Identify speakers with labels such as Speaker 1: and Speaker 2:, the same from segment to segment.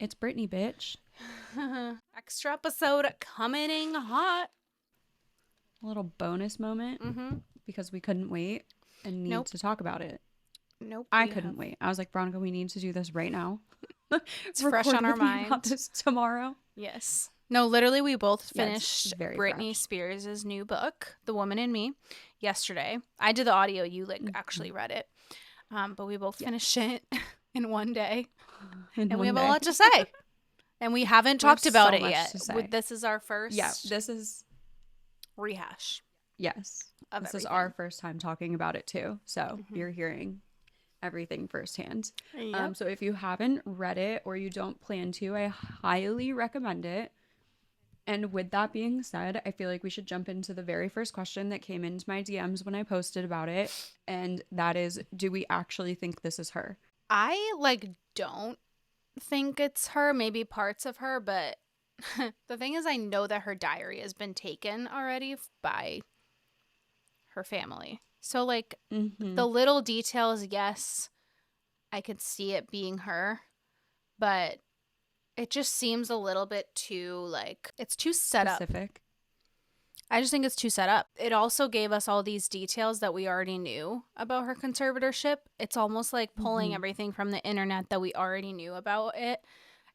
Speaker 1: It's Britney, bitch.
Speaker 2: Extra episode coming in hot.
Speaker 1: A little bonus moment because we couldn't wait and need to talk about it.
Speaker 2: Nope.
Speaker 1: I couldn't wait. I was like, Veronica, we need to do this right now.
Speaker 2: It's fresh on our mind.
Speaker 1: About this tomorrow.
Speaker 2: Yes. No, literally, we both finished Britney Spears' new book, The Woman in Me, yesterday. I did the audio. You actually read it. But we both finished it in one day. And we have a lot to say. And we haven't talked about it yet. This is our first.
Speaker 1: Yeah, this is
Speaker 2: rehash.
Speaker 1: Yes. This is our first time talking about it too. So you're hearing everything firsthand. Yep. So if you haven't read it or you don't plan to, I highly recommend it. And with that being said, I feel like we should jump into the very first question that came into my DMs when I posted about it. And that is, do we actually think this is her?
Speaker 2: I don't think it's her, maybe parts of her, but the thing is, I know that her diary has been taken already by her family. So the little details, yes, I could see it being her, but it just seems a little bit too it's too specific. Up. I just think it's too set up. It also gave us all these details that we already knew about her conservatorship. It's almost like pulling everything from the internet that we already knew about it,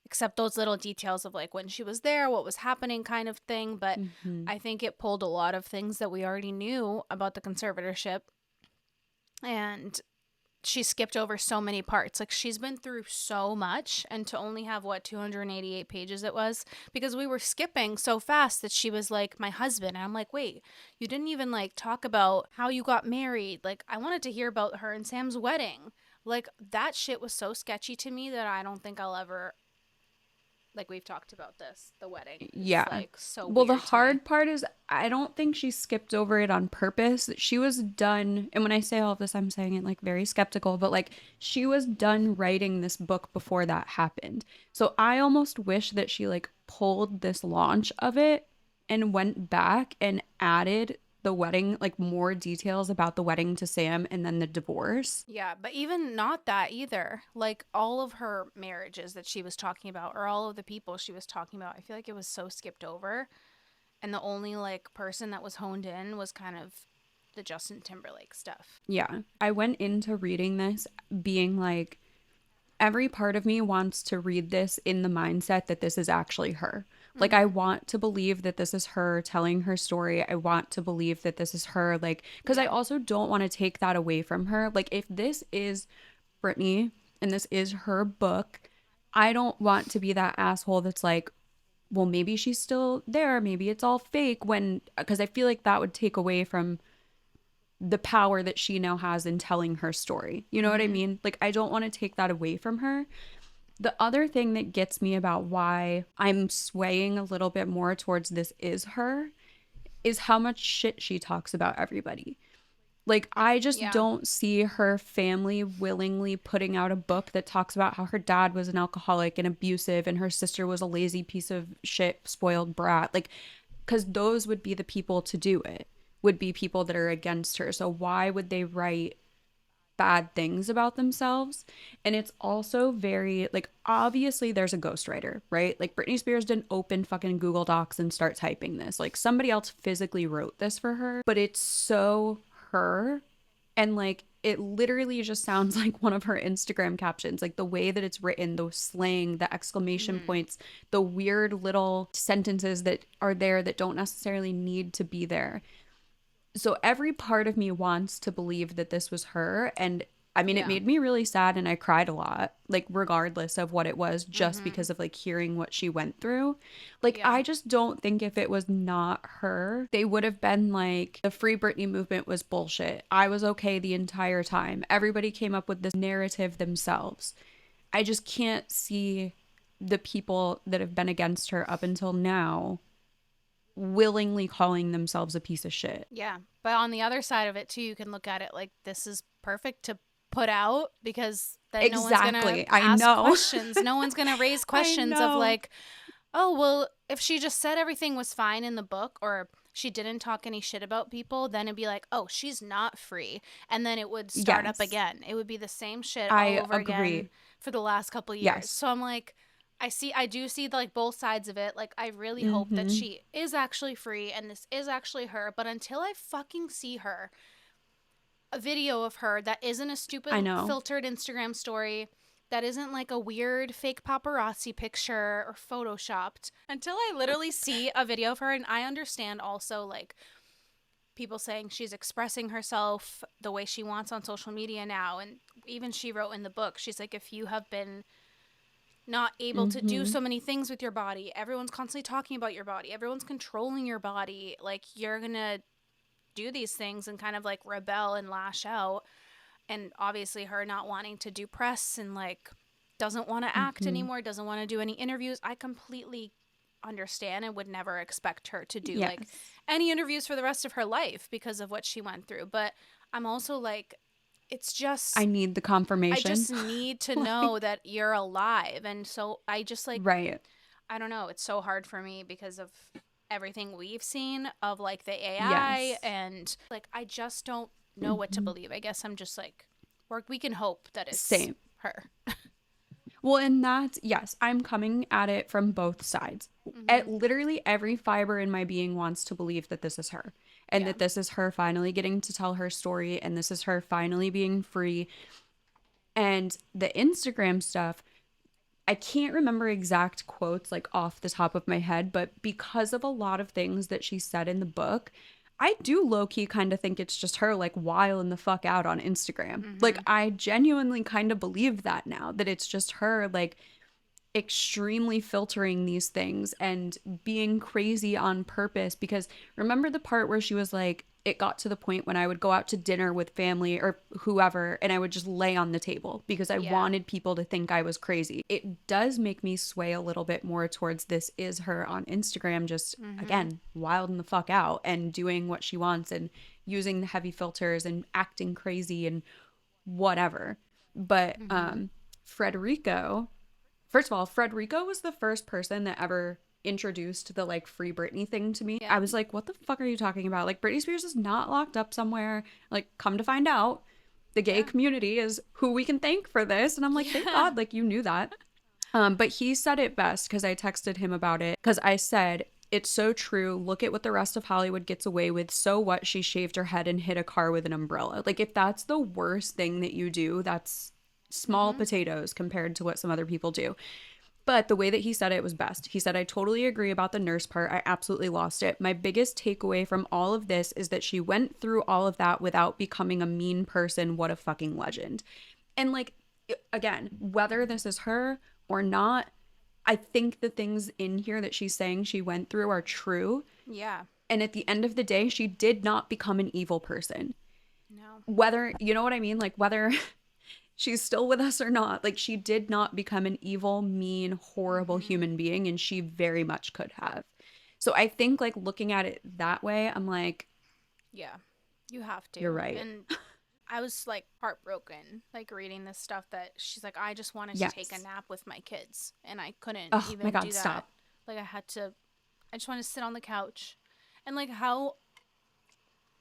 Speaker 2: except those little details of when she was there, what was happening kind of thing. But I think it pulled a lot of things that we already knew about the conservatorship. And she skipped over so many parts. She's been through so much, and to only have 288 pages it was, because we were skipping so fast that she was like, my husband, and I'm like, wait, you didn't even talk about how you got married. I wanted to hear about her and Sam's wedding. That shit was so sketchy to me that I don't think I'll ever, we've talked about this, the wedding.
Speaker 1: Yeah.
Speaker 2: So
Speaker 1: well, the hard part is I don't think she skipped over it on purpose. She was done. And when I say all of this, I'm saying it very skeptical, but she was done writing this book before that happened. So I almost wish that she pulled this launch of it and went back and added the wedding, more details about the wedding to Sam and then the divorce.
Speaker 2: Yeah, but even not that either. All of her marriages that she was talking about, or all of the people she was talking about, I feel like it was so skipped over. And the only person that was honed in was kind of the Justin Timberlake stuff.
Speaker 1: Yeah. I went into reading this being every part of me wants to read this in the mindset that this is actually her. I want to believe that this is her telling her story. I want to believe that this is her, because I also don't want to take that away from her. If this is Britney and this is her book, I don't want to be that asshole that's well, maybe she's still there. Maybe it's all fake, because I feel that would take away from the power that she now has in telling her story. You know what I mean? I don't want to take that away from her. The other thing that gets me about why I'm swaying a little bit more towards this is her is how much shit she talks about everybody. I just don't see her family willingly putting out a book that talks about how her dad was an alcoholic and abusive and her sister was a lazy piece of shit, spoiled brat. Because those would be the people to do it, would be people that are against her. So why would they write bad things about themselves? And it's also very obviously there's a ghostwriter, right? Britney Spears didn't open fucking Google Docs and start typing this. Somebody else physically wrote this for her, but it's so her. And it literally just sounds like one of her Instagram captions, the way that it's written, the slang, the exclamation points, the weird little sentences that are there that don't necessarily need to be there. So every part of me wants to believe that this was her. And I mean, it made me really sad and I cried a lot, regardless of what it was, just because of hearing what she went through. I just don't think if it was not her, they would have been the Free Britney movement was bullshit. I was okay the entire time. Everybody came up with this narrative themselves. I just can't see the people that have been against her up until now willingly calling themselves a piece of shit.
Speaker 2: Yeah. But on the other side of it too, you can look at it this is perfect to put out, because then no one's going to ask questions. No one's going to raise questions of oh, well, if she just said everything was fine in the book, or she didn't talk any shit about people, then it'd be oh, she's not free. And then it would start up again. It would be the same shit all over again for the last couple years. Yes. So I'm I do see like both sides of it. Like I really hope that
Speaker 1: Mm-hmm.
Speaker 2: she is actually free and this is actually her, but until I fucking see her, a video of her that isn't a stupid
Speaker 1: I know.
Speaker 2: filtered Instagram story, that isn't like a weird fake paparazzi picture or photoshopped, until I literally see a video of her. And I understand also like people saying she's expressing herself the way she wants on social media now. And even she wrote in the book, she's like, if you have been not able to do
Speaker 1: Mm-hmm.
Speaker 2: so many things with your body, everyone's constantly talking about your body, everyone's controlling your body, like you're gonna do these things and kind of like rebel and lash out. And obviously her not wanting to do press and like doesn't want to act
Speaker 1: Mm-hmm.
Speaker 2: anymore, doesn't want to do any interviews. I completely understand and would never expect her to do like
Speaker 1: Yes.
Speaker 2: any interviews for the rest of her life because of what she went through. But I'm also like, it's
Speaker 1: I
Speaker 2: just,
Speaker 1: need the
Speaker 2: I
Speaker 1: confirmation.
Speaker 2: just need to know
Speaker 1: Like,
Speaker 2: that you're alive. And so I just like,
Speaker 1: right.
Speaker 2: I don't know, it's so hard for me because of everything we've seen of like the AI
Speaker 1: Yes.
Speaker 2: and like I just don't know what to
Speaker 1: Mm-hmm.
Speaker 2: believe. I guess I'm just like we can hope that it's
Speaker 1: Same.
Speaker 2: her.
Speaker 1: Well, and that's, yes, I'm coming at it from both sides. At
Speaker 2: Mhm.
Speaker 1: literally every fiber in my being wants to believe that this is her and
Speaker 2: Yeah.
Speaker 1: that this is her finally getting to tell her story and this is her finally being free. And the Instagram stuff, I can't remember exact quotes like off the top of my head, but because of a lot of things that she said in the book, I do low key kind of think it's just her like wilding the fuck out on Instagram. Like,
Speaker 2: Mhm.
Speaker 1: I genuinely kind of believe that now, that it's just her like extremely filtering these things and being crazy on purpose. Because remember the part where she was like, it got to the point when I would go out to dinner with family or whoever and I would just lay on the table because I
Speaker 2: Yeah.
Speaker 1: wanted people to think I was crazy. It does make me sway a little bit more towards this is her on Instagram, just
Speaker 2: Mhm.
Speaker 1: again, wilding the fuck out and doing what she wants and using the heavy filters and acting crazy and whatever. But
Speaker 2: Mhm.
Speaker 1: Frederico, first of all, Frederico was the first person that ever introduced the like free Britney thing to me. I
Speaker 2: Yeah.
Speaker 1: was like, what the fuck are you talking about? Like, Britney Spears is not locked up somewhere. Like, come to find out, the gay
Speaker 2: Yeah.
Speaker 1: community is who we can thank for this. And I'm like, thank
Speaker 2: Yeah.
Speaker 1: God, like, you knew that. But he said it best because I texted him about it because I said, it's so true. Look at what the rest of Hollywood gets away with. So what? She shaved her head and hit a car with an umbrella. Like, if that's the worst thing that you do, that's small
Speaker 2: Mhm.
Speaker 1: potatoes compared to what some other people do. But the way that he said it was best. He said, I totally agree about the nurse part. I absolutely lost it. My biggest takeaway from all of this is that she went through all of that without becoming a mean person. What a fucking legend. And like, again, whether this is her or not, I think the things in here that she's saying she went through are true.
Speaker 2: Yeah.
Speaker 1: And at the end of the day, she did not become an evil person.
Speaker 2: No.
Speaker 1: Whether, you know what I mean? Like, whether she's still with us or not, like, she did not become an evil, mean, horrible
Speaker 2: Mhm.
Speaker 1: human being, and she very much could have. So I think, like, looking at it that way, I'm like,
Speaker 2: Yeah. You have
Speaker 1: you're
Speaker 2: to.
Speaker 1: right.
Speaker 2: And I was like heartbroken, like reading this stuff that she's like, I just wanted to take a
Speaker 1: Yes.
Speaker 2: nap with my kids and I couldn't
Speaker 1: Oh my
Speaker 2: even
Speaker 1: God,
Speaker 2: do that.
Speaker 1: stop.
Speaker 2: Like, I just wanted to sit on the couch. And like how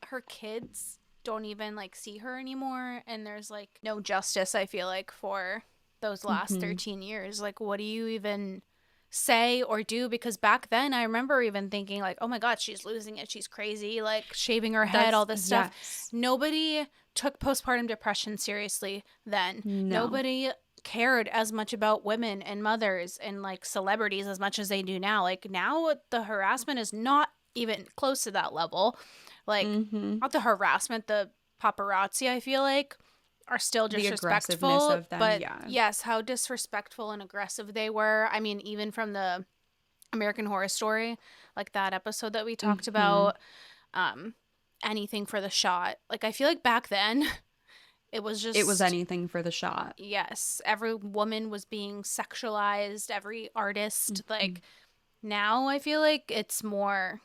Speaker 2: her kids don't even like see her anymore. And there's like no justice, I feel like, for those last
Speaker 1: Hmm.
Speaker 2: 13 years. Like, what do you even say or do? Because back then I remember even thinking like, oh my God, she's losing it, she's crazy, like shaving her head,
Speaker 1: That's,
Speaker 2: all this stuff.
Speaker 1: yes.
Speaker 2: Nobody took postpartum depression seriously then.
Speaker 1: No.
Speaker 2: Nobody cared as much about women and mothers and like celebrities as much as they do now. Like now the harassment is not even close to that level. Like
Speaker 1: Hmm.
Speaker 2: not the harassment, the paparazzi, I feel like are still
Speaker 1: The aggressiveness
Speaker 2: disrespectful,
Speaker 1: of them,
Speaker 2: but
Speaker 1: yeah.
Speaker 2: yes, how disrespectful and aggressive they were. I mean, even from the American Horror Story, like that episode that we talked
Speaker 1: Hmm.
Speaker 2: about, um, anything for the shot. Like, I feel like back then, it was
Speaker 1: It was
Speaker 2: just,
Speaker 1: anything for the shot.
Speaker 2: yes, every woman was being sexualized, every artist.
Speaker 1: Hmm.
Speaker 2: Like, now I feel like it's more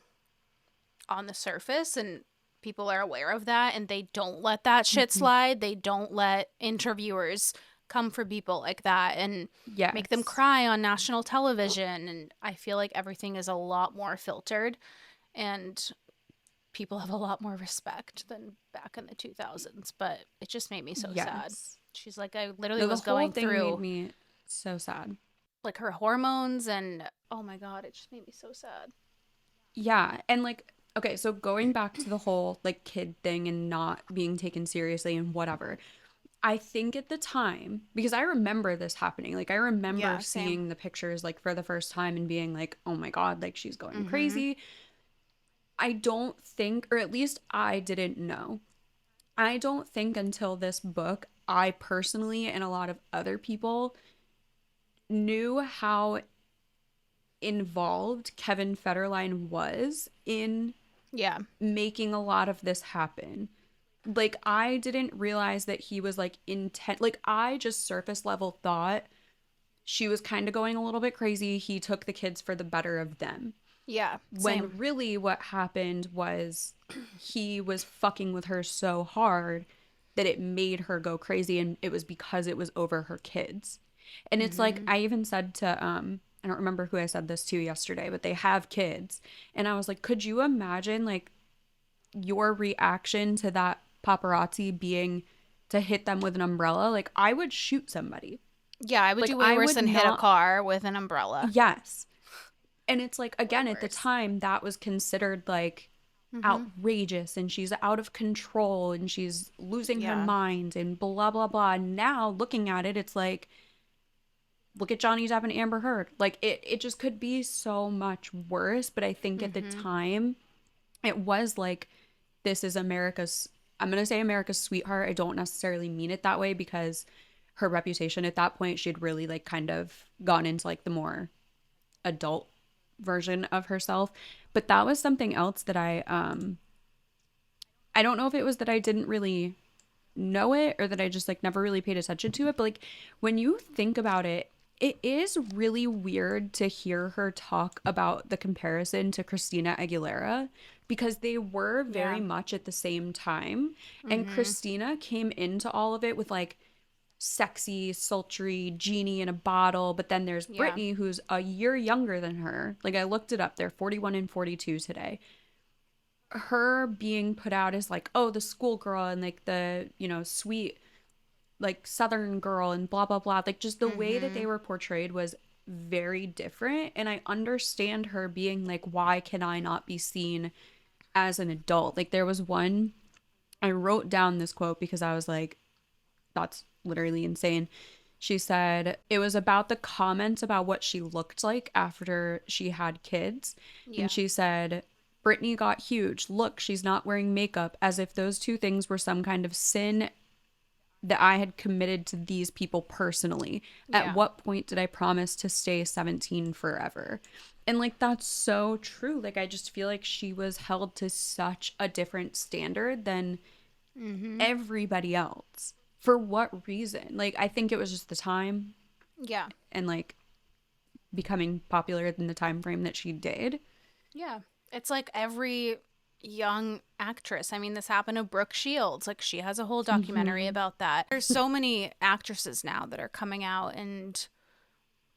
Speaker 2: on the surface and people are aware of that and they don't let that shit
Speaker 1: Hmm.
Speaker 2: slide. They don't let interviewers come for people like that and make them
Speaker 1: Yes.
Speaker 2: cry on national television. And I feel like everything is a lot more filtered and people have a lot more respect than back in the 2000s. But it just made me so sad.
Speaker 1: Yes.
Speaker 2: She's like, I literally
Speaker 1: No, the
Speaker 2: was
Speaker 1: whole
Speaker 2: going
Speaker 1: thing made
Speaker 2: through
Speaker 1: me so sad.
Speaker 2: like her hormones, and oh my God, it just made me so sad.
Speaker 1: Yeah. And like, okay, so going back to the whole like kid thing and not being taken seriously and whatever. I think at the time, because I remember this happening, like I remember
Speaker 2: Yeah, same.
Speaker 1: seeing the pictures like for the first time and being like, oh my God, like she's going
Speaker 2: Mm-hmm.
Speaker 1: crazy. I don't think, or at least I didn't know. I don't think until this book, I personally and a lot of other people knew how involved Kevin Federline was in
Speaker 2: Yeah.
Speaker 1: making a lot of this happen. Like, I didn't realize that he was like intent. Like, I just surface level thought she was kind of going a little bit crazy. He took the kids for the better of them.
Speaker 2: Yeah,
Speaker 1: When
Speaker 2: same.
Speaker 1: really what happened was he was fucking with her so hard that it made her go crazy, and it was because it was over her kids. And it's like
Speaker 2: Mm-hmm.
Speaker 1: I even said to I don't remember who I said this to yesterday, but they have kids. And I was like, could you imagine like your reaction to that paparazzi being to hit them with an umbrella? Like I would shoot somebody.
Speaker 2: Yeah, I would
Speaker 1: Like
Speaker 2: do way
Speaker 1: I
Speaker 2: worse
Speaker 1: would
Speaker 2: than hit a
Speaker 1: not.
Speaker 2: car with an umbrella.
Speaker 1: Yes. And it's like
Speaker 2: Way
Speaker 1: again at the
Speaker 2: worse.
Speaker 1: time that was considered like
Speaker 2: Mm-hmm.
Speaker 1: outrageous and she's out of control and she's losing her
Speaker 2: Yeah.
Speaker 1: mind and blah blah blah. Now looking at it, it's like look at Johnny Depp and Amber Heard. Like it just could be so much worse. But I think at the
Speaker 2: Mm-hmm.
Speaker 1: time it was like this is America's, I'm gonna say America's sweetheart. I don't necessarily mean it that way because her reputation at that point, she'd really like kind of gone into like the more adult version of herself. But that was something else that I don't know if it was that I didn't really know it or that I just like never really paid attention to it, but like when you think about it, it is really weird to hear her talk about the comparison to Christina Aguilera because they were very
Speaker 2: Yeah.
Speaker 1: much at the same time. And
Speaker 2: Mm-hmm.
Speaker 1: Christina came into all of it with like sexy, sultry genie in a bottle. But then there's
Speaker 2: Yeah.
Speaker 1: Britney, who's a year younger than her. Like I looked it up, they're 41 and 42 today. Her being put out as like, oh, the schoolgirl and like the, you know, sweet, like Southern girl and blah, blah, blah. Like just the way that
Speaker 2: Mm-hmm.
Speaker 1: they were portrayed was very different. And I understand her being like, why can I not be seen as an adult? Like there was one, I wrote down this quote because I was like, that's literally insane. She said it was about the comments about what she looked like after she had kids. And
Speaker 2: Yeah.
Speaker 1: she said, Brittany got huge. Look, she's not wearing makeup, as if those two things were some kind of sin that I had committed to these people personally. At
Speaker 2: Yeah.
Speaker 1: what point did I promise to stay 17 forever? And like, that's so true. Like, I just feel like she was held to such a different standard than
Speaker 2: Mm-hmm.
Speaker 1: everybody else. For what reason? Like, I think it was just the time
Speaker 2: Yeah.
Speaker 1: and like becoming popular in the time frame that she did.
Speaker 2: Yeah. It's like every young actress. I mean, this happened to Brooke Shields. Like, she has a whole documentary
Speaker 1: Mm-hmm.
Speaker 2: about that. There's so many actresses now that are coming out and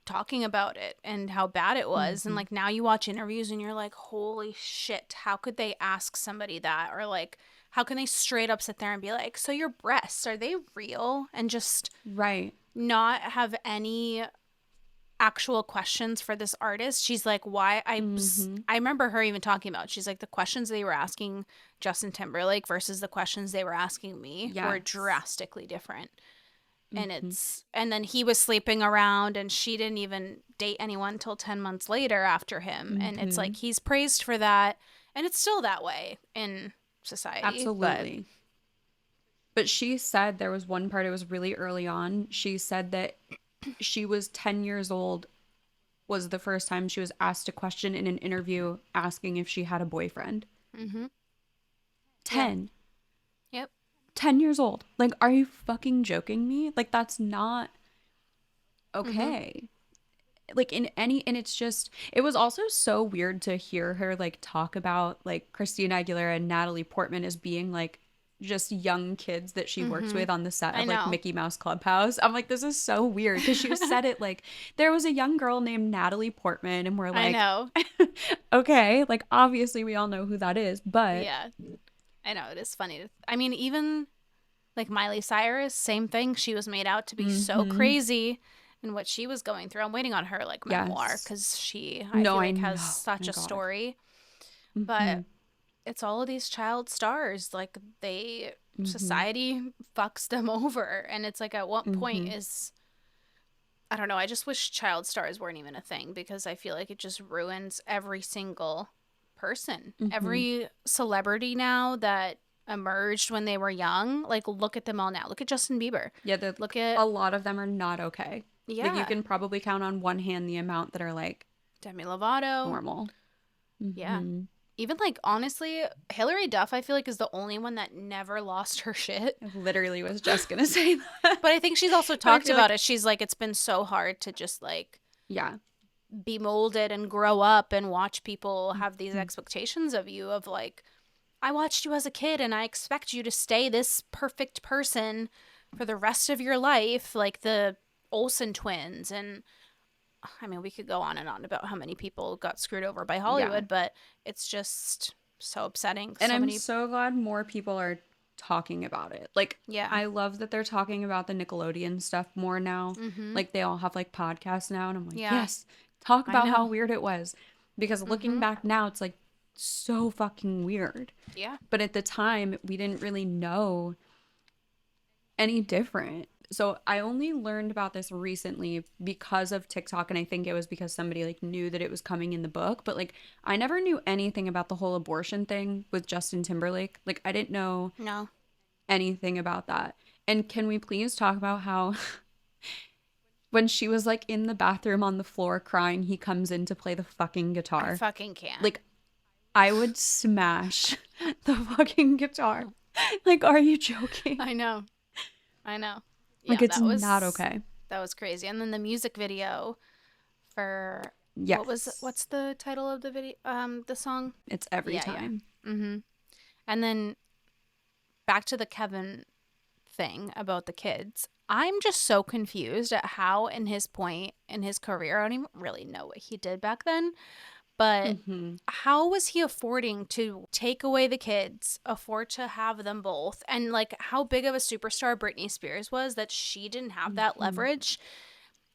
Speaker 2: talking about it and how bad it was. And
Speaker 1: Mm-hmm.
Speaker 2: like, now you watch interviews and you're like, holy shit, how could they ask somebody that? Or like, how can they straight up sit there and be like, so your breasts, are they real? And just
Speaker 1: Right.
Speaker 2: not have any actual questions for this artist. She's like, why
Speaker 1: Mm-hmm.
Speaker 2: I remember her even talking about, she's like, the questions they were asking Justin Timberlake versus the questions they were asking me were
Speaker 1: Yes.
Speaker 2: drastically different. And
Speaker 1: Mm-hmm.
Speaker 2: and then he was sleeping around and she didn't even date anyone until 10 months later after him. And it's
Speaker 1: Mm-hmm.
Speaker 2: like, he's praised for that. And it's still that way in society. But
Speaker 1: Absolutely. But she said there was one part, it was really early on. She said that she was 10 years old, was the first time she was asked a question in an interview asking if she had a boyfriend.
Speaker 2: mm-hmm. Yeah.
Speaker 1: 10.
Speaker 2: Yep.
Speaker 1: 10 years old. Like, are you fucking joking me? Like, that's not
Speaker 2: Mm-hmm.
Speaker 1: okay. Like, in any, and it's just, it was also so weird to hear her, like, talk about, like, Christina Aguilera and Natalie Portman as being, like, just young kids that she works
Speaker 2: Mm-hmm.
Speaker 1: with on the set
Speaker 2: I
Speaker 1: of like
Speaker 2: know.
Speaker 1: Mickey Mouse Clubhouse. I'm like, this is so weird because she said it like there was a young girl named Natalie Portman, and we're
Speaker 2: I
Speaker 1: like,
Speaker 2: know.
Speaker 1: okay, like obviously we all know who that is, but
Speaker 2: Yeah. I know. It is funny. I mean, even like Miley Cyrus, same thing. She was made out to be so
Speaker 1: mm-hmm,
Speaker 2: crazy. and what she was going through. I'm waiting on her like memoir
Speaker 1: Yes.
Speaker 2: because I
Speaker 1: No,
Speaker 2: feel
Speaker 1: I
Speaker 2: like has
Speaker 1: know.
Speaker 2: such
Speaker 1: My
Speaker 2: a
Speaker 1: God.
Speaker 2: story.
Speaker 1: Mm-hmm.
Speaker 2: But it's all of these child stars. Like
Speaker 1: Mm-hmm.
Speaker 2: society fucks them over, and it's like at what point
Speaker 1: Mm-hmm.
Speaker 2: is I don't know. I just wish child stars weren't even a thing because I feel like it just ruins every single person.
Speaker 1: Mm-hmm.
Speaker 2: Every celebrity now that emerged when they were young, like look at them all now. Look at Justin Bieber.
Speaker 1: Yeah,
Speaker 2: Look at
Speaker 1: a lot of them are not okay. Like you
Speaker 2: yeah,
Speaker 1: can probably count on one hand the amount that are like
Speaker 2: Demi Lovato.
Speaker 1: normal.
Speaker 2: Yeah.
Speaker 1: Mm-hmm.
Speaker 2: Even like honestly, Hilary Duff I feel like is the only one that never lost her shit.
Speaker 1: I literally was just gonna say that.
Speaker 2: But I think she's also
Speaker 1: But I
Speaker 2: talked
Speaker 1: feel
Speaker 2: about
Speaker 1: like,
Speaker 2: it. She's like it's been so hard to just like
Speaker 1: yeah.
Speaker 2: be molded and grow up and watch people have these
Speaker 1: Mhm.
Speaker 2: expectations of you of like I watched you as a kid and I expect you to stay this perfect person for the rest of your life, like the Olsen twins. And I mean, we could go on and on about how many people got screwed over by
Speaker 1: Yeah.
Speaker 2: Hollywood, but it's just so upsetting.
Speaker 1: And
Speaker 2: So
Speaker 1: I'm
Speaker 2: many,
Speaker 1: so glad more people are talking about it. Like,
Speaker 2: yeah.
Speaker 1: I love that they're talking about the Nickelodeon stuff more now.
Speaker 2: Mm-hmm.
Speaker 1: Like, they all have like podcasts now. And I'm like,
Speaker 2: Yeah,
Speaker 1: yes, talk
Speaker 2: I
Speaker 1: about how
Speaker 2: know.
Speaker 1: weird it was. Because looking
Speaker 2: Mm-hmm.
Speaker 1: back now, it's like so fucking weird.
Speaker 2: Yeah.
Speaker 1: But at the time, we didn't really know any different. So I only learned about this recently because of TikTok, and I think it was because somebody like knew that it was coming in the book, but like I never knew anything about the whole abortion thing with Justin Timberlake. Like I didn't know
Speaker 2: No.
Speaker 1: anything about that. And can we please talk about how when she was like in the bathroom on the floor crying, he comes in to play the fucking
Speaker 2: I
Speaker 1: guitar.
Speaker 2: fucking can't.
Speaker 1: Like I would smash the fucking guitar. Like are you joking?
Speaker 2: I know. I know.
Speaker 1: Like
Speaker 2: Yeah,
Speaker 1: it's not okay.
Speaker 2: that was crazy. And then the music video for
Speaker 1: Yes.
Speaker 2: what's the title of the video the song?
Speaker 1: It's every
Speaker 2: Yeah, yeah.
Speaker 1: time.
Speaker 2: Mhm. And then back to the Kevin thing about the kids. I'm just so confused at how in his point in his career, I don't even really know what he did back then, but
Speaker 1: Hmm.
Speaker 2: how was he affording to take away the kids, afford to have them both, and like how big of a superstar Britney Spears was that she didn't have that
Speaker 1: Hmm.
Speaker 2: leverage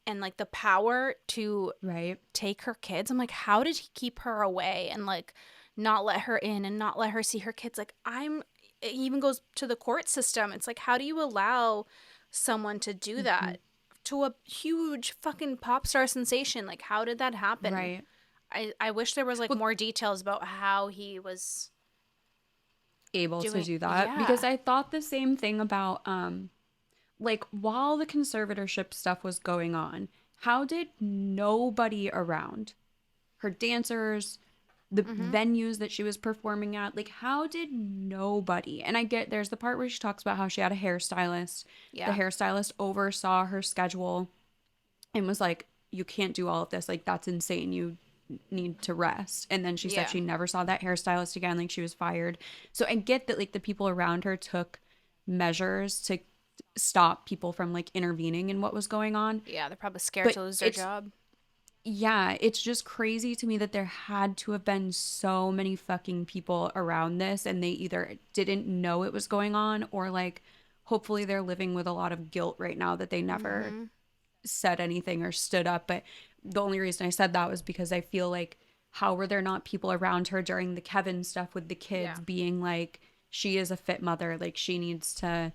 Speaker 2: and like the power to
Speaker 1: Right.
Speaker 2: take her kids. I'm like, how did he keep her away and like not let her in and not let her see her kids? Like, it even goes to the court system. It's like, how do you allow someone to do
Speaker 1: Hmm.
Speaker 2: that to a huge fucking pop star sensation? Like, how did that happen?
Speaker 1: Right.
Speaker 2: I wish there was like
Speaker 1: Well,
Speaker 2: more details about how he was
Speaker 1: able to
Speaker 2: doing.
Speaker 1: do that because
Speaker 2: Yeah.
Speaker 1: I thought the same thing about like while the conservatorship stuff was going on, how did nobody around her dancers, the
Speaker 2: Mm-hmm.
Speaker 1: venues that she was performing at, like how did nobody? And I get there's the part where she talks about how she had a hairstylist. The
Speaker 2: Yeah.
Speaker 1: hairstylist oversaw her schedule and was like, you can't do all of this. Like, that's insane. You need to rest. And then she said
Speaker 2: Yeah.
Speaker 1: she never saw that hairstylist again. Like, she was fired. So I get that, like, the people around her took measures to stop people from, like, intervening in what was going on.
Speaker 2: Yeah. They're probably scared
Speaker 1: But
Speaker 2: to lose their
Speaker 1: it's,
Speaker 2: job.
Speaker 1: yeah, it's just crazy to me that there had to have been so many fucking people around this and they either didn't know it was going on or, like, hopefully they're living with a lot of guilt right now that they never
Speaker 2: Mm-hmm.
Speaker 1: said anything or stood up. But the only reason I said that was because I feel like how were there not people around her during the Kevin stuff with the
Speaker 2: Yeah.
Speaker 1: kids being like, she is a fit mother, like she needs to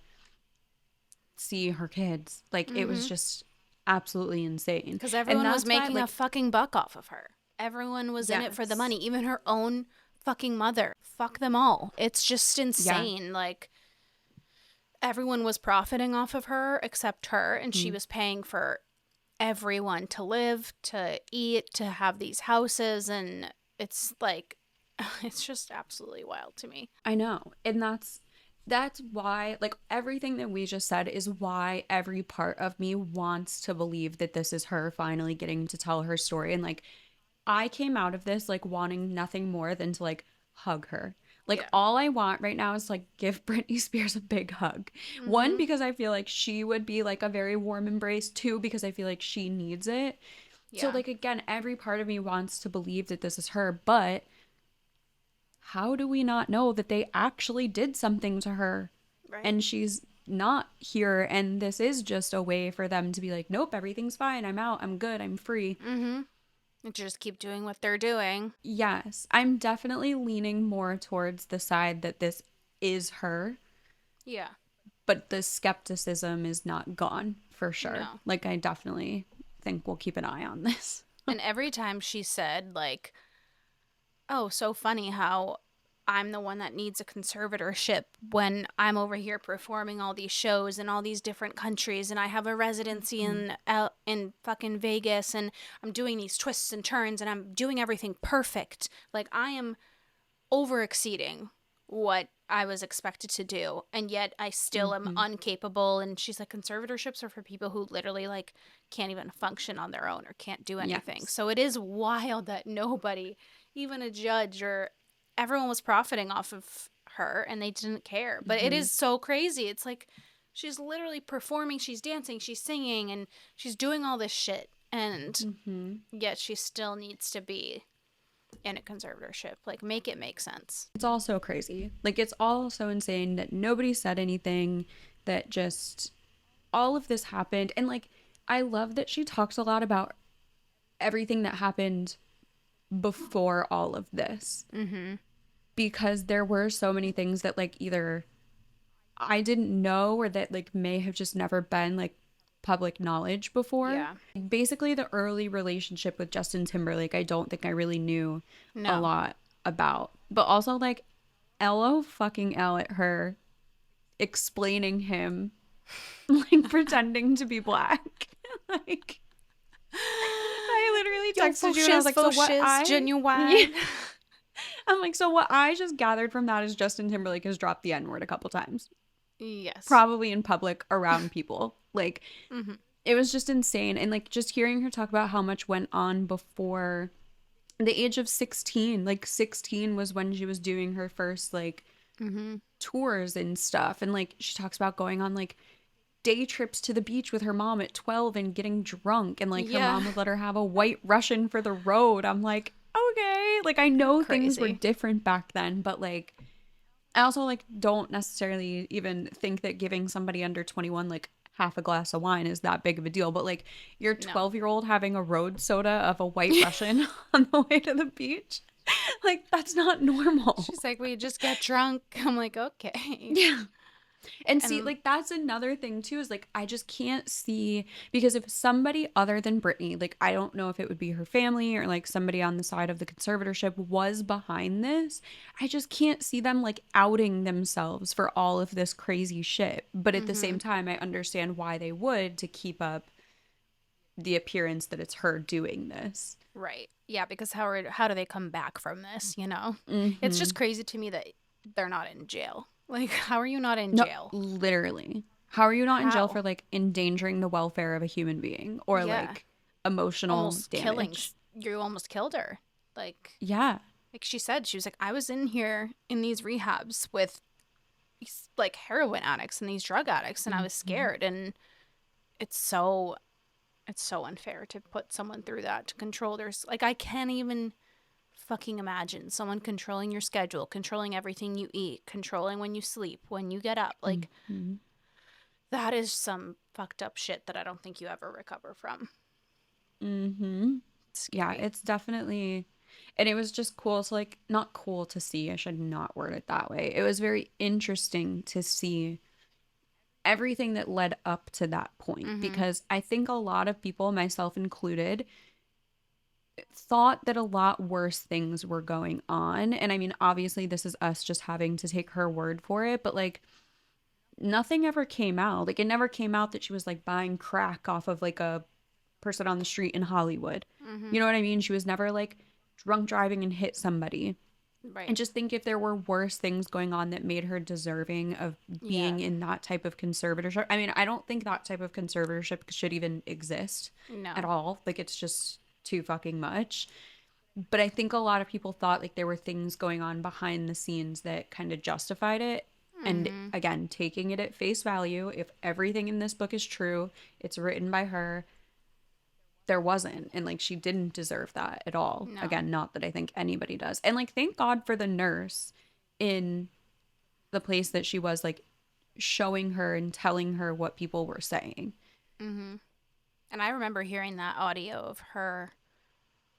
Speaker 1: see her kids. Like it was
Speaker 2: Mm-hmm.
Speaker 1: just absolutely insane.
Speaker 2: Because
Speaker 1: And
Speaker 2: everyone was
Speaker 1: that's why
Speaker 2: making a
Speaker 1: like
Speaker 2: fucking buck off of her. Everyone was in it for the
Speaker 1: yes.
Speaker 2: money. Even her own fucking mother. Fuck them all. It's just
Speaker 1: Yeah.
Speaker 2: insane. Like, everyone was profiting off of her except her, and she
Speaker 1: Mhm.
Speaker 2: was paying for everyone to live, to eat, to have these houses. And it's like, it's just absolutely wild to me.
Speaker 1: I know. And that's why like everything that we just said is why every part of me wants to believe that this is her finally getting to tell her story. And like I came out of this like wanting nothing more than to like hug her. Like
Speaker 2: Yeah.
Speaker 1: all I want right now is like give Britney Spears a big hug. One,
Speaker 2: Mm-hmm.
Speaker 1: because I feel like she would be like a very warm embrace. Two, because I feel like she needs it. So
Speaker 2: Yeah.
Speaker 1: like again, every part of me wants to believe that this is her, but how do we not know that they actually did something to her
Speaker 2: Right.
Speaker 1: and she's not here, and this is just a way for them to be like, nope, everything's fine, I'm out, I'm good, I'm free.
Speaker 2: Mm-hmm. Just keep doing what they're doing.
Speaker 1: Yes, I'm definitely leaning more towards the side that this is her,
Speaker 2: Yeah.
Speaker 1: but the skepticism is not gone for sure.
Speaker 2: No.
Speaker 1: Like, I definitely think we'll keep an eye on this.
Speaker 2: And every time she said, like, oh, so funny how I'm the one that needs a conservatorship when I'm over here performing all these shows in all these different countries and I have a residency in fucking Vegas and I'm doing these twists and turns and I'm doing everything perfect. Like I am over exceeding what I was expected to do and yet I still am
Speaker 1: Mm-hmm.
Speaker 2: incapable. And she's like, conservatorships are for people who literally like can't even function on their own or can't do anything.
Speaker 1: Yes.
Speaker 2: So it is wild that nobody, even a judge or everyone, was profiting off of her and they didn't care. But it
Speaker 1: Mm-hmm.
Speaker 2: is so crazy. It's like she's literally performing, she's dancing, she's singing, and she's doing all this shit. And
Speaker 1: Mm-hmm.
Speaker 2: yet she still needs to be in a conservatorship. Like, make it make sense.
Speaker 1: It's all so crazy. Like, it's all so insane that nobody said anything, that just all of this happened. And, like, I love that she talks a lot about everything that happened before all of this,
Speaker 2: Mm-hmm.
Speaker 1: because there were so many things that, like, either I didn't know or that, like, may have just never been, like, public knowledge before.
Speaker 2: Yeah.
Speaker 1: Basically, the early relationship with Justin Timberlake, I don't think I really knew a
Speaker 2: No.
Speaker 1: lot about. But also, like, LO fucking L at her explaining him, like, pretending to be black. Like, I literally texted you and I was like, so what I...
Speaker 2: genuine.
Speaker 1: Yeah. I'm like, so what I just gathered from that is Justin Timberlake has dropped the N-word a couple times.
Speaker 2: Yes.
Speaker 1: Probably in public around people. Like,
Speaker 2: Mm-hmm.
Speaker 1: it was just insane. And, like, just hearing her talk about how much went on before the age of 16. Like, 16 was when she was doing her first, like,
Speaker 2: Mm-hmm.
Speaker 1: tours and stuff. And, like, she talks about going on, like, day trips to the beach with her mom at 12 and getting drunk. And, like, her
Speaker 2: Yeah.
Speaker 1: mom would let her have a white Russian for the road. I'm like, okay. Like, I know things were
Speaker 2: Crazy.
Speaker 1: different back then, but, like, I also, like, don't necessarily even think that giving somebody under 21, like, half a glass of wine is that big of a deal. But, like, your
Speaker 2: No.
Speaker 1: 12-year-old having a road soda of a white Russian on the way to the beach, like, that's not normal.
Speaker 2: She's like, we just get drunk. I'm like, okay.
Speaker 1: Yeah. And see,
Speaker 2: And
Speaker 1: like, that's another thing, too, is, like, I just can't see, because if somebody other than Britney, like, I don't know if it would be her family or, like, somebody on the side of the conservatorship was behind this, I just can't see them, like, outing themselves for all of this crazy shit. But at the
Speaker 2: mm-hmm.
Speaker 1: same time, I understand why they would, to keep up the appearance that it's her doing this.
Speaker 2: Right. Yeah, because how do they come back from this, you know? It's
Speaker 1: Mm-hmm.
Speaker 2: just crazy to me that they're not in jail. Like, how are you not in
Speaker 1: No,
Speaker 2: jail?
Speaker 1: literally. How are you not in jail
Speaker 2: How?
Speaker 1: for, like, endangering the welfare of a human being or,
Speaker 2: Yeah.
Speaker 1: like, emotional
Speaker 2: Almost killing.
Speaker 1: damage?
Speaker 2: You almost killed her.
Speaker 1: Yeah.
Speaker 2: Like she said, she was like, I was in here in these rehabs with these, like, heroin addicts and these drug addicts, and I was
Speaker 1: Mm-hmm.
Speaker 2: scared. And it's so unfair to put someone through that, to control their, like, I can't even fucking imagine someone controlling your schedule, controlling everything you eat, controlling when you sleep, when you get up. Like,
Speaker 1: Mm-hmm.
Speaker 2: that is some fucked up shit that I don't think you ever recover from.
Speaker 1: Mm-hmm.
Speaker 2: It's
Speaker 1: Yeah,
Speaker 2: scary.
Speaker 1: it's definitely, and it was just cool. So, like, not cool to see. I should not word it that way. It was very interesting to see everything that led up to that point,
Speaker 2: Mm-hmm.
Speaker 1: because I think a lot of people, myself included, thought that a lot worse things were going on. And I mean, obviously, this is us just having to take her word for it, but, like, nothing ever came out. Like, it never came out that she was, like, buying crack off of, like, a person on the street in Hollywood.
Speaker 2: Mm-hmm.
Speaker 1: You know what I mean? She was never, like, drunk driving and hit somebody.
Speaker 2: Right.
Speaker 1: And just think if there were worse things going on that made her deserving of
Speaker 2: Yeah.
Speaker 1: being in that type of conservatorship. I mean, I don't think that type of conservatorship should even exist at
Speaker 2: No.
Speaker 1: all. Like, it's just too fucking much. But I think a lot of people thought, like, there were things going on behind the scenes that kind of justified it. And
Speaker 2: Mm-hmm.
Speaker 1: again, taking it at face value, if everything in this book is true, it's written by her, there wasn't. And, like, she didn't deserve that at all.
Speaker 2: No.
Speaker 1: Again, not that I think anybody does. And, like, thank God for the nurse in the place that she was. Like, showing her and telling her what people were saying.
Speaker 2: Mm-hmm. And I remember hearing that audio of her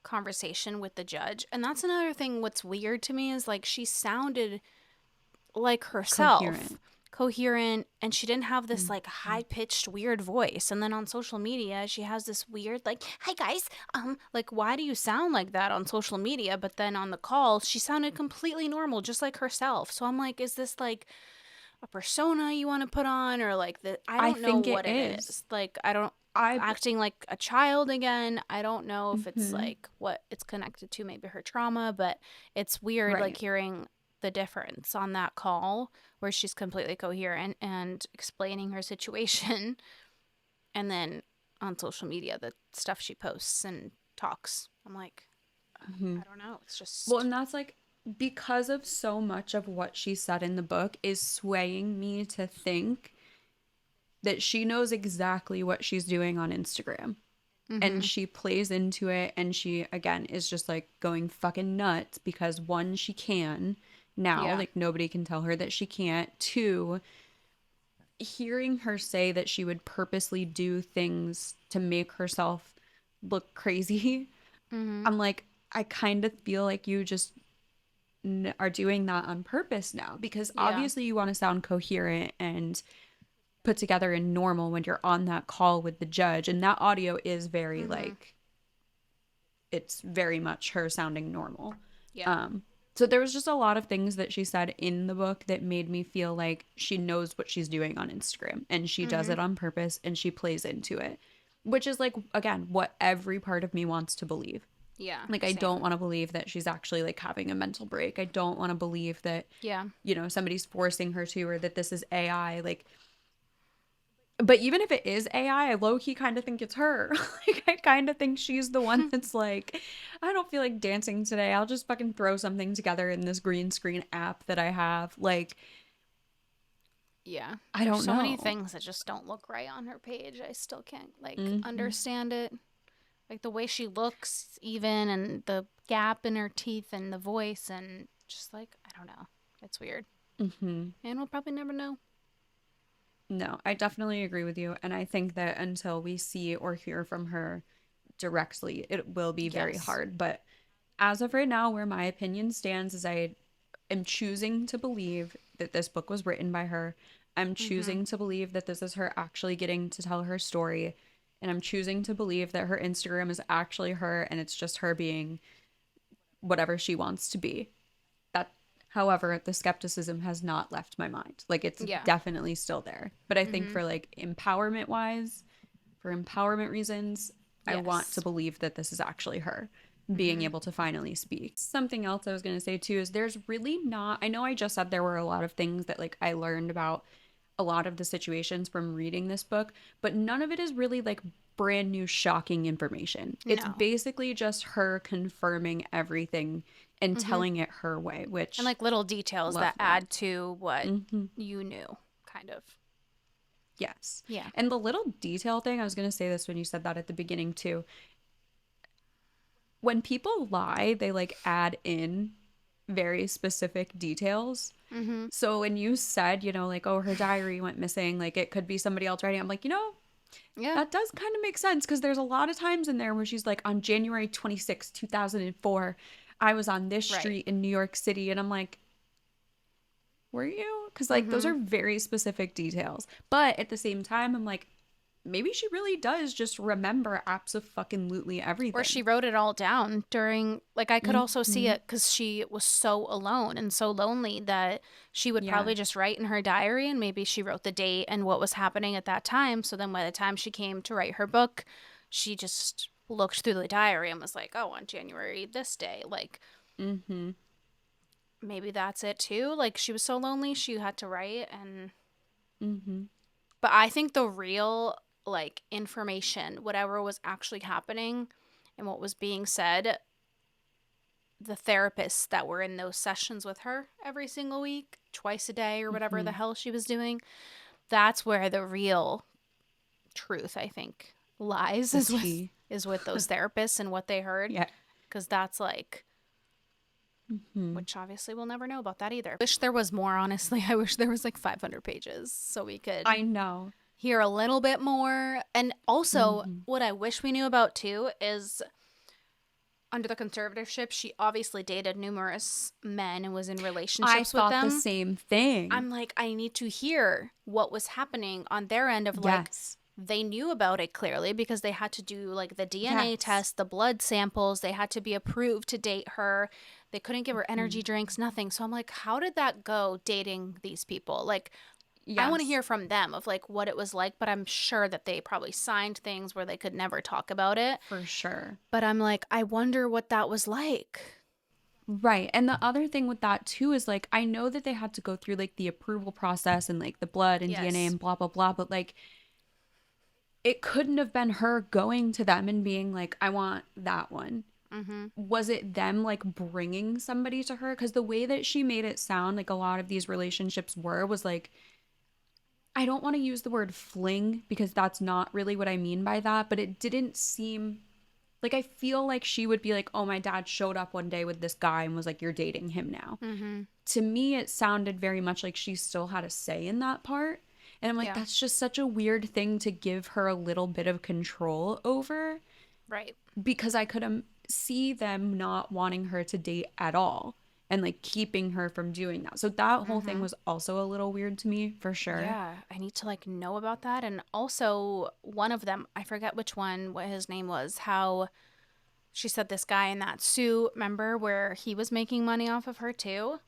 Speaker 2: conversation with the judge. And that's another thing what's weird to me is like she sounded like herself,
Speaker 1: Coherent.
Speaker 2: coherent, and she didn't have this like
Speaker 1: Mhm.
Speaker 2: high-pitched weird voice. And then on social media, she has this weird like, "Hi guys." Like why do you sound like that on social media? But then on the call, she sounded completely normal, just like herself. So I'm like, is this like a persona you want to put on or like the I
Speaker 1: I
Speaker 2: don't know
Speaker 1: think it
Speaker 2: what it
Speaker 1: is.
Speaker 2: is. Like I don't
Speaker 1: I
Speaker 2: acting like a child again. I don't know if it's
Speaker 1: mhm.
Speaker 2: like what it's connected to, maybe her trauma, but it's weird like
Speaker 1: Right.
Speaker 2: hearing the difference on that call where she's completely coherent and explaining her situation and then on social media the stuff she posts and talks. I'm like,
Speaker 1: Mhm.
Speaker 2: I don't know. It's
Speaker 1: Well,
Speaker 2: just
Speaker 1: and that's like because of so much of what she said in the book is swaying me to think that she knows exactly what she's doing on Instagram. And
Speaker 2: mhm.
Speaker 1: she plays into it, and she again is just like going fucking nuts because one, she can now,
Speaker 2: Yeah.
Speaker 1: like nobody can tell her that she can't. Two, hearing her say that she would purposely do things to make herself look crazy,
Speaker 2: Mhm.
Speaker 1: I'm like, I kind of feel like you just are doing that on purpose now because
Speaker 2: Yeah.
Speaker 1: obviously you want to sound coherent and put together and normal when you're on that call with the judge. And that audio is very
Speaker 2: Mhm.
Speaker 1: like, it's very much her sounding normal.
Speaker 2: Yeah.
Speaker 1: Um, so there was just a lot of things that she said in the book that made me feel like she knows what she's doing on Instagram and she does
Speaker 2: Mhm.
Speaker 1: it on purpose and she plays into it, which is like, again, what every part of me wants to believe.
Speaker 2: Yeah.
Speaker 1: Like, I don't
Speaker 2: Same.
Speaker 1: want to believe that she's actually like having a mental break. I don't want to believe that,
Speaker 2: Yeah.
Speaker 1: somebody's forcing her to, or that this is AI. Like, but even if it is AI, I low key kind of think it's her. Like, I kind of think she's the one that's like, I don't feel like dancing today. I'll just fucking throw something together in this green screen app that I have. Like,
Speaker 2: Yeah.
Speaker 1: I
Speaker 2: There's
Speaker 1: don't
Speaker 2: so many
Speaker 1: know.
Speaker 2: things that just don't look right on her page. I still can't like
Speaker 1: Hmm.
Speaker 2: understand it. Like the way she looks even and the gap in her teeth and the voice and just like I don't know. It's weird.
Speaker 1: Hmm.
Speaker 2: And we'll probably never know.
Speaker 1: No, I definitely agree with you. And I think that until we see or hear from her directly, it will be very
Speaker 2: Yes.
Speaker 1: hard. But as of right now, where my opinion stands is I am choosing to believe that this book was written by her. I'm
Speaker 2: Mhm.
Speaker 1: choosing to believe that this is her actually getting to tell her story. And I'm choosing to believe that her Instagram is actually her and it's just her being whatever she wants to be. That, however, the skepticism has not left my mind. Like, it's
Speaker 2: Yeah.
Speaker 1: definitely still there. But I think
Speaker 2: Mhm.
Speaker 1: for like empowerment wise, for empowerment reasons, I want to
Speaker 2: Yes.
Speaker 1: believe that this is actually her being
Speaker 2: Mhm.
Speaker 1: able to finally speak. Something else I was going to say too is there's really not, I know I just said there were a lot of things that like I learned about a lot of the situations from reading this book, but none of it is really like brand new shocking information. It's
Speaker 2: No.
Speaker 1: basically just her confirming everything and
Speaker 2: Mhm.
Speaker 1: telling it her way,
Speaker 2: And
Speaker 1: which
Speaker 2: like little details
Speaker 1: love
Speaker 2: that
Speaker 1: that.
Speaker 2: add to what
Speaker 1: Hmm.
Speaker 2: you knew kind of.
Speaker 1: Yes.
Speaker 2: Yeah.
Speaker 1: And the little detail thing, I was going to say this when you said that at the beginning too. When people lie, they like add in very specific details.
Speaker 2: Mhm.
Speaker 1: So when you said, like, oh, her diary went missing, like it could be somebody else writing, I'm like,
Speaker 2: Yeah.
Speaker 1: that does kind of make sense because there's a lot of times in there where she's like, on January 26th, 2004, I was on this
Speaker 2: Right.
Speaker 1: street in New York City. And I'm like, were you? Because like those
Speaker 2: Mhm.
Speaker 1: are very specific details. But at the same time, I'm like, maybe she really does just remember absolutely
Speaker 2: Or she
Speaker 1: everything.
Speaker 2: wrote it all down during like I could also see
Speaker 1: Hmm.
Speaker 2: it cuz she was so alone and so lonely that she would probably just
Speaker 1: Yes.
Speaker 2: write in her diary and maybe she wrote the date and what was happening at that time, so then by the time she came to write her book, she just looked through the diary and was like, "Oh, on January this day." Like
Speaker 1: Hmm.
Speaker 2: maybe that's it too. Like she was so lonely she had to write and
Speaker 1: Hmm.
Speaker 2: but I think the real like information, whatever was actually happening and what was being said, the therapists that were in those sessions with her every single week, twice a day or whatever the
Speaker 1: Hmm.
Speaker 2: hell she was doing, that's where the real truth, I think, lies
Speaker 1: The
Speaker 2: is with
Speaker 1: tea.
Speaker 2: those therapists and what they heard
Speaker 1: Yeah.
Speaker 2: because that's like
Speaker 1: Hmm.
Speaker 2: which obviously we'll never know about that either. Wish there was more, honestly. I wish there was like 500 pages so we could
Speaker 1: I know.
Speaker 2: hear a little bit more. And also,
Speaker 1: Hmm.
Speaker 2: what I wish we knew about too is under the conservatorship, she obviously dated numerous men and was in
Speaker 1: I
Speaker 2: relationships with
Speaker 1: thought the
Speaker 2: them.
Speaker 1: same thing.
Speaker 2: I'm like, I need to hear what was happening on their end of like,
Speaker 1: Yes.
Speaker 2: they knew about it clearly because they had to do like the DNA
Speaker 1: Yes.
Speaker 2: test, the blood samples, they had to be approved to date her. They couldn't give her
Speaker 1: Hmm.
Speaker 2: energy drinks, nothing. So I'm like, how did that go dating these people? Like, I want to
Speaker 1: Yes,
Speaker 2: hear from them of like what it was like, but I'm sure that they probably signed things where they could never talk about it.
Speaker 1: for sure.
Speaker 2: But I'm like, I wonder what that was like.
Speaker 1: Right. And the other thing with that too is like I know that they had to go through like the approval process and like the blood and DNA
Speaker 2: Yes.
Speaker 1: and blah blah blah, but like it couldn't have been her going to them and being like I want that one.
Speaker 2: Mm-hmm.
Speaker 1: Was it them like bringing somebody to her? Because the way that she made it sound like a lot of these relationships were was like I don't want to use the word fling because that's not really what I mean by that, but it didn't seem like I feel like she would be like, "Oh, my dad showed up one day with this guy and was like, you're dating him now."
Speaker 2: Mm-hmm.
Speaker 1: To me, it sounded very much like she still had a say in that part. And I'm like,
Speaker 2: Yeah.
Speaker 1: that's just such a weird thing to give her a little bit of control over
Speaker 2: Right.
Speaker 1: because I could see them not wanting her to date at all and like keeping her from doing that. So that whole thing
Speaker 2: Mm-hmm.
Speaker 1: was also a little weird to me for sure.
Speaker 2: Yeah, I need to like know about that. And also, one of them, I forget which one, what his name was, how she said this guy in that suit, remember, where he was making money off of her too?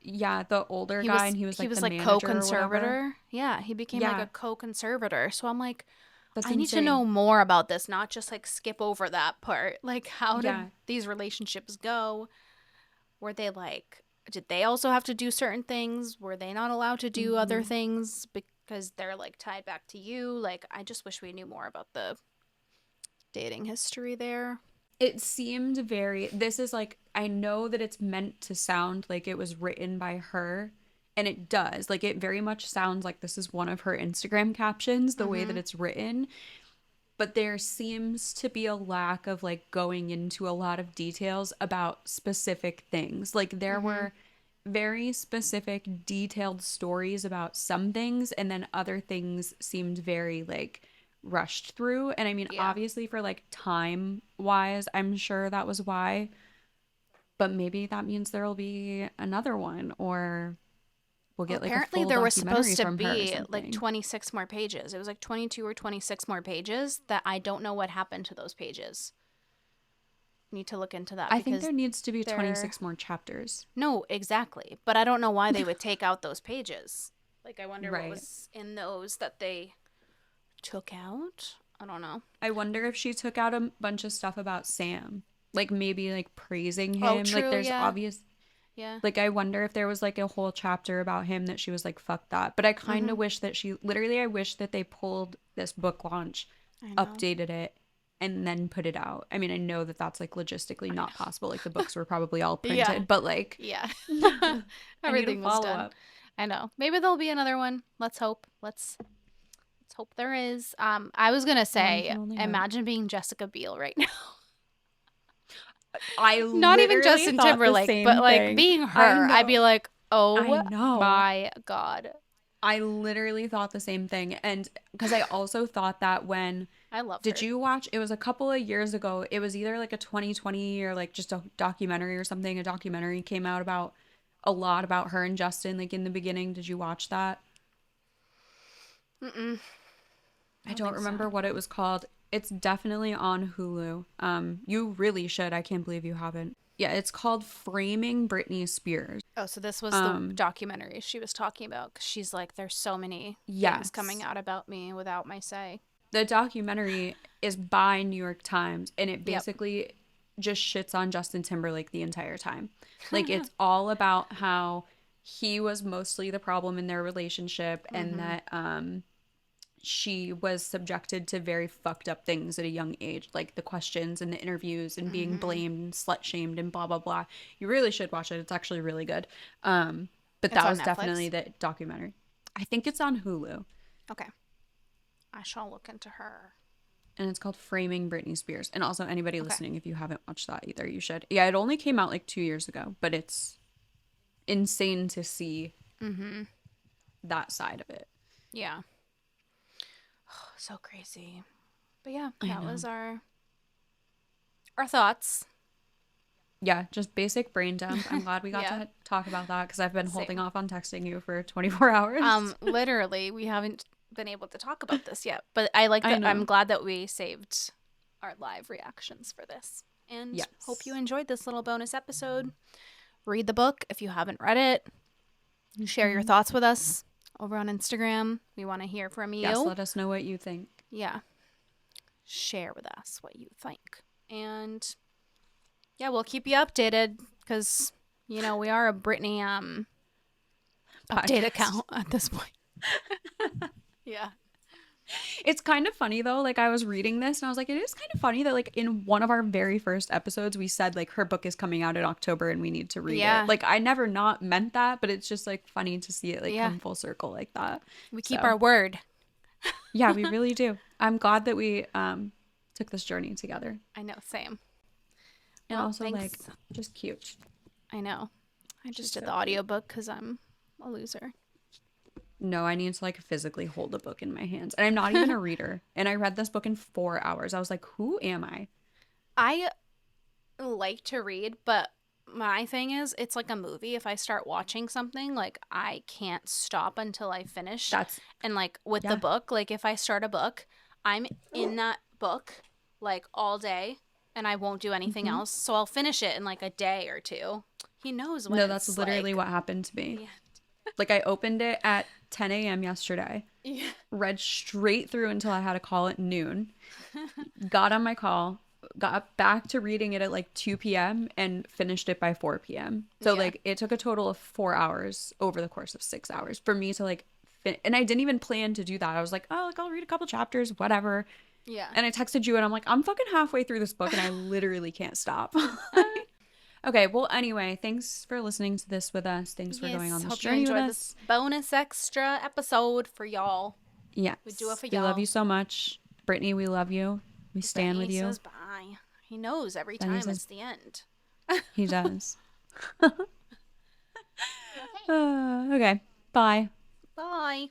Speaker 1: Yeah, the older
Speaker 2: He
Speaker 1: guy
Speaker 2: was
Speaker 1: and he was
Speaker 2: he
Speaker 1: like the
Speaker 2: was like
Speaker 1: manager or whatever.
Speaker 2: co-conservator. Yeah, he became like a
Speaker 1: Yeah,
Speaker 2: co-conservator. So I'm like,
Speaker 1: that's
Speaker 2: I need to know
Speaker 1: insane.
Speaker 2: more about this, not just like skip over that part. Like, how did
Speaker 1: Yeah.
Speaker 2: these relationships go? Were they like, did they also have to do certain things? Were they not allowed to do other
Speaker 1: Hmm.
Speaker 2: things because they're like tied back to you? Like, I just wish we knew more about the dating history there.
Speaker 1: It seemed very, this is like, I know that it's meant to sound like it was written by her, and it does. Like, it very much sounds like this is one of her Instagram captions, the way that
Speaker 2: Mm-hmm.
Speaker 1: it's written. But there seems to be a lack of like going into a lot of details about specific things. Like, there
Speaker 2: Mm-hmm.
Speaker 1: were very specific, detailed stories about some things, and then other things seemed very like rushed through. And I mean,
Speaker 2: Yeah.
Speaker 1: obviously, for like time wise, I'm sure that was why, but maybe that means there will be another one, or we'll
Speaker 2: Well,
Speaker 1: get like a
Speaker 2: apparently
Speaker 1: full
Speaker 2: there was
Speaker 1: documentary
Speaker 2: supposed to
Speaker 1: from her or
Speaker 2: be like
Speaker 1: something.
Speaker 2: 26 more pages. It was like 22 or 26 more pages that I don't know what happened to those pages. Need to look into that
Speaker 1: I think
Speaker 2: because
Speaker 1: there needs to be
Speaker 2: they're
Speaker 1: 26 more chapters.
Speaker 2: no, exactly. But I don't know why they would take out those pages. Like, I wonder what
Speaker 1: Right.
Speaker 2: was in those that they took out. I don't know.
Speaker 1: I wonder if she took out a bunch of stuff about Sam, like maybe like praising
Speaker 2: Oh,
Speaker 1: him. Like
Speaker 2: true.
Speaker 1: there's
Speaker 2: Yeah.
Speaker 1: obvious,
Speaker 2: Yeah.
Speaker 1: like I wonder if there was like a whole chapter about him that she was like, fuck that. But I kind
Speaker 2: Mm-hmm.
Speaker 1: of wish that she, literally, I wish that they pulled this book launch,
Speaker 2: I know.
Speaker 1: updated it, and then put it out. I mean, I know that that's like logistically
Speaker 2: I
Speaker 1: not
Speaker 2: know.
Speaker 1: possible. Like the books were probably all
Speaker 2: Yeah.
Speaker 1: printed, but like,
Speaker 2: Yeah.
Speaker 1: I need a
Speaker 2: Everything was
Speaker 1: follow
Speaker 2: done.
Speaker 1: up.
Speaker 2: I know. Maybe there'll be another one. Let's hope. Let's hope there is. I was gonna
Speaker 1: One
Speaker 2: say,
Speaker 1: can only hope.
Speaker 2: imagine being Jessica Biel right now.
Speaker 1: I
Speaker 2: Not even
Speaker 1: literally
Speaker 2: Justin
Speaker 1: thought the
Speaker 2: Timberlake, but
Speaker 1: same
Speaker 2: like
Speaker 1: thing.
Speaker 2: being
Speaker 1: I
Speaker 2: her, I'd be
Speaker 1: know.
Speaker 2: like,
Speaker 1: I
Speaker 2: oh
Speaker 1: know.
Speaker 2: my god.
Speaker 1: I literally thought the same thing. And because I also thought that when,
Speaker 2: I love
Speaker 1: did
Speaker 2: her.
Speaker 1: you watch? It was a couple of years ago. It was either like a 2020 or like just a documentary or something. A documentary came out about a lot about her and Justin, like in the beginning. Did you watch that?
Speaker 2: Mm-mm. I
Speaker 1: I
Speaker 2: don't
Speaker 1: don't
Speaker 2: think so.
Speaker 1: remember what it was called. It's definitely on Hulu. You really should. I can't believe you haven't. Yeah, it's called Framing Britney Spears.
Speaker 2: Oh, so this was the
Speaker 1: Um,
Speaker 2: documentary she was talking about because she's like, there's so many things coming
Speaker 1: yes.
Speaker 2: out about me without my say.
Speaker 1: The documentary is by New York Times and it
Speaker 2: Yep.
Speaker 1: basically just shits on Justin Timberlake the entire time. Like it's all about how he was mostly the problem in their relationship and
Speaker 2: Mm-hmm.
Speaker 1: that she was subjected to very fucked up things at a young age, like the questions and the interviews and being
Speaker 2: Mm-hmm.
Speaker 1: blamed and slut shamed and blah blah blah. You really should watch it. It's actually really good. But
Speaker 2: It's
Speaker 1: that
Speaker 2: on
Speaker 1: was definitely
Speaker 2: Netflix.
Speaker 1: the documentary. I think it's on Hulu.
Speaker 2: Okay. I shall look into her.
Speaker 1: and it's called Framing Britney Spears. And also, anybody
Speaker 2: Okay.
Speaker 1: listening, if you haven't watched that either, you should. Yeah, it only came out like 2 years ago, but it's insane to see
Speaker 2: Mm-hmm.
Speaker 1: that side of it.
Speaker 2: Yeah. So crazy. But yeah,
Speaker 1: I
Speaker 2: that
Speaker 1: know.
Speaker 2: was our thoughts.
Speaker 1: Yeah, just basic brain dump. I'm glad we got
Speaker 2: Yeah.
Speaker 1: to talk about that because I've been holding
Speaker 2: Same.
Speaker 1: off on texting you for 24 hours.
Speaker 2: Literally, we haven't been able to talk about this yet, but I like
Speaker 1: I
Speaker 2: that. I'm
Speaker 1: know.
Speaker 2: glad that we saved our live reactions for this, and hope you
Speaker 1: Yes.
Speaker 2: enjoyed this little bonus episode. Read the book if you haven't read it. Share your thoughts with us over on Instagram. We want to hear from
Speaker 1: Yes,
Speaker 2: you.
Speaker 1: let us know what you think.
Speaker 2: Yeah, share with us what you think, and yeah, we'll keep you updated because we are a Britney update
Speaker 1: Podcast.
Speaker 2: account at this point. Yeah.
Speaker 1: It's kind of funny though. Like I was reading this and I was like, it is kind of funny that like in one of our very first episodes we said like her book is coming out in October and we need to read
Speaker 2: Yeah.
Speaker 1: it. Like I never not meant that, but it's just like funny to see it like
Speaker 2: Yeah.
Speaker 1: come full circle like that.
Speaker 2: We keep
Speaker 1: So
Speaker 2: our word.
Speaker 1: yeah, we really do. I'm glad that we took this journey together.
Speaker 2: I know, same.
Speaker 1: And
Speaker 2: Well,
Speaker 1: also
Speaker 2: thanks.
Speaker 1: like just cute.
Speaker 2: I know. I just did
Speaker 1: so
Speaker 2: the audiobook because I'm a loser.
Speaker 1: No, I need to like physically hold a book in my hands. And I'm not even a reader. And I read this book in 4 hours. I was like, who am I?
Speaker 2: I like to read, but my thing is, it's like a movie. If I start watching something, like I can't stop until I finish.
Speaker 1: That's
Speaker 2: And like with the
Speaker 1: yeah.
Speaker 2: book, like if I start a book, I'm in that book like all day and I won't do anything else. So I'll finish it in like a day or two. He knows when
Speaker 1: No,
Speaker 2: it's
Speaker 1: that's literally
Speaker 2: like
Speaker 1: what happened to me.
Speaker 2: the
Speaker 1: Like I opened it at 10 a.m. yesterday,
Speaker 2: end. Yeah.
Speaker 1: read straight through until I had a call at noon, got on my call, got back to reading it at like 2 p.m. and finished it by 4 p.m. So
Speaker 2: Yeah.
Speaker 1: like it took a total of 4 hours over the course of 6 hours for me to like and I didn't even plan to do that. I was like, oh, like I'll read a couple chapters, whatever.
Speaker 2: Yeah.
Speaker 1: And I texted you and I'm like, I'm fucking halfway through this book and I literally can't stop. Okay, well, anyway, thanks for listening to this with us. Thanks for going on this
Speaker 2: hope you
Speaker 1: journey with
Speaker 2: enjoyed
Speaker 1: us.
Speaker 2: this bonus extra episode for y'all.
Speaker 1: Yes.
Speaker 2: We do it for
Speaker 1: We love
Speaker 2: y'all.
Speaker 1: you so much. Brittany, we love you. We stand with
Speaker 2: He
Speaker 1: you.
Speaker 2: says bye. He knows every
Speaker 1: Then he
Speaker 2: time
Speaker 1: says-
Speaker 2: it's the end.
Speaker 1: He does. Okay. Bye.
Speaker 2: Bye.